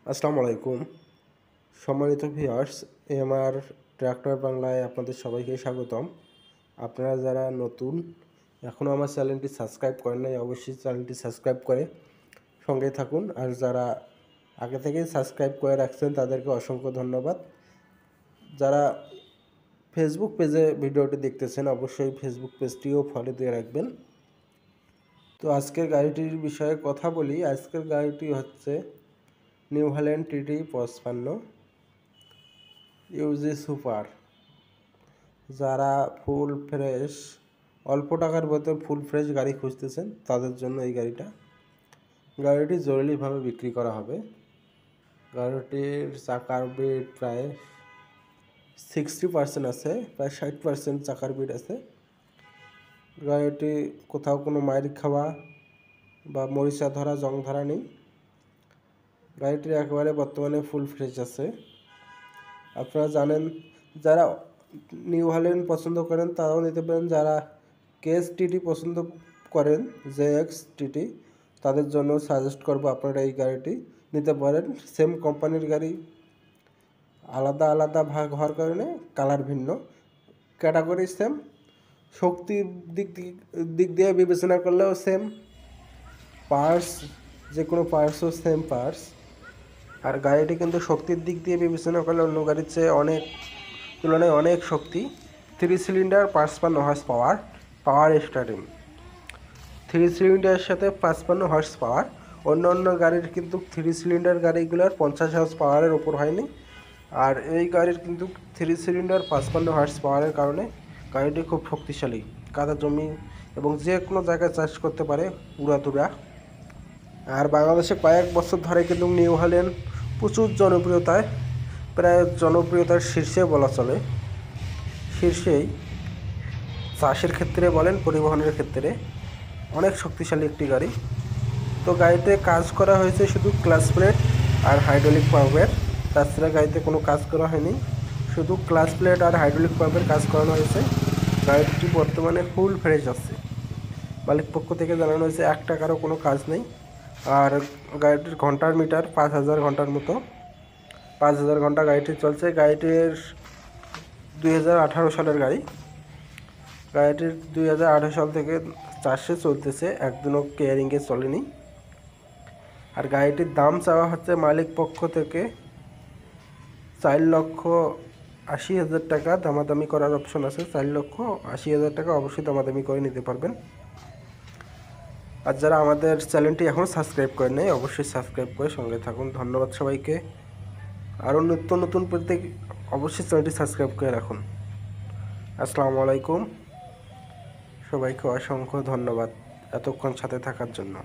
আসসালামু আলাইকুম। সম্মানিত ভিউয়ার্স, এমআর ট্রাক্টর বাংলায় আপনাদের সবাইকে স্বাগতম। আপনারা যারা নতুন এখনও আমার চ্যানেলটি সাবস্ক্রাইব করেন নাই, অবশ্যই চ্যানেলটি সাবস্ক্রাইব করে সঙ্গে থাকুন। আর যারা আগে থেকেই সাবস্ক্রাইব করে রাখছেন তাদেরকে অসংখ্য ধন্যবাদ। যারা ফেসবুক পেজে ভিডিওটি দেখতেছেন অবশ্যই ফেসবুক পেজটিও ফলো দিয়ে রাখবেন। তো আজকের গাড়িটির বিষয়ে কথা বলি। আজকের গাড়িটি হচ্ছে new Holland TT 55 UG super. যারা ফুল ফ্রেশ অল্প টাকার মধ্যে ফুল ফ্রেশ গাড়ি খুঁজতেছেন তাদের জন্য এই গাড়িটি জরুরিভাবে বিক্রি করা হবে। গাড়িটির চাকার বিট প্রায় 60% আছে, প্রায় 60% চাকার বিট আছে। গাড়িটি কোথাও কোনো মাইর খাওয়া বা মরিচা ধরা জং ধরা নেই। গাড়িটি একেবারে বর্তমানে ফুল ফ্রেশ আছে। আপনারা জানেন, যারা নিউ হল্যান্ড পছন্দ করেন তারাও নিতে পারেন। যারা কেএস টিটি পছন্দ করেন, জেএক্স টিটি, তাদের জন্য সাজেস্ট করব আপনারা এই গাড়িটি নিতে পারেন। সেম কোম্পানির গাড়ি, আলাদা আলাদা ভাগ হওয়ার কারণে কালার ভিন্ন, ক্যাটাগরি সেম, শক্তির দিক দিয়ে বিবেচনা করলেও সেম, পার্টস যে কোনো পার্টসও সেম পার্টস। আর গাড়িটি কিন্তু শক্তির দিক দিয়ে বিবেচনা করলে অন্য গাড়ির চেয়ে তুলনায় অনেক শক্তি। 3 সিলিন্ডার 55 হর্স পাওয়ার স্টার্টিং 3 সিলিন্ডারের সাথে 55 হর্স পাওয়ার। অন্য গাড়ির কিন্তু 3 সিলিন্ডার গাড়িগুলোর 50 হর্স পাওয়ারের ওপর হয়নি। আর এই গাড়ির কিন্তু 3 সিলিন্ডার 55 হর্স পাওয়ারের কারণে গাড়িটি খুব শক্তিশালী। কাদা জমি এবং যে কোনো জায়গায় চাষ করতে পারে উড়াধুরা। আর বাংলাদেশে কয়েক বছর ধরে কিন্তু নিউ হল্যান্ড প্রচুর প্রায় জনপ্রিয়তার শীর্ষে বলা চলে। শীর্ষেই চাষের ক্ষেত্রে বলেন, পরিবহনের ক্ষেত্রে অনেক শক্তিশালী একটি গাড়ি। তো গাড়িতে কাজ করা হয়েছে শুধু ক্লাচ প্লেট আর হাইড্রোলিক পাম্পের, তাছাড়া গাড়িতে কোনো কাজ করা হয়নি, শুধু ক্লাচ প্লেট আর হাইড্রোলিক পাম্পের কাজ করানো হয়েছে। গাড়িটি বর্তমানে ফুল ফ্রেশ আছে। মালিক পক্ষ থেকে জানানো হয়েছে 1 টাকারও কোনো কাজ নেই। আর গাড়িটির ঘন্টার মিটার 5000 ঘন্টার মতো, 5000 ঘন্টা গাড়িটি চলছে। গাড়িটির 2018 সালের গাড়ি। গাড়িটির 2018 সাল থেকে চাষে চলতেছে, একদিনও কেয়ারিংয়ে চলেনি। আর গাড়িটির দাম চাওয়া হচ্ছে মালিক পক্ষ থেকে 4,80,000 টাকা। দামাদামি করার অপশন আছে, 4,80,000 টাকা অবশ্যই দামাদামি করে নিতে পারবেন। আর যারা আমাদের চ্যানেলটি এখনও সাবস্ক্রাইব করেন নাই অবশ্যই সাবস্ক্রাইব করে সঙ্গে থাকুন। ধন্যবাদ সবাইকে। আরও নতুন পেতে অবশ্যই চ্যানেলটি সাবস্ক্রাইব করে রাখুন। আসসালামু আলাইকুম, সবাইকে অসংখ্য ধন্যবাদ এতক্ষণ সাথে থাকার জন্য।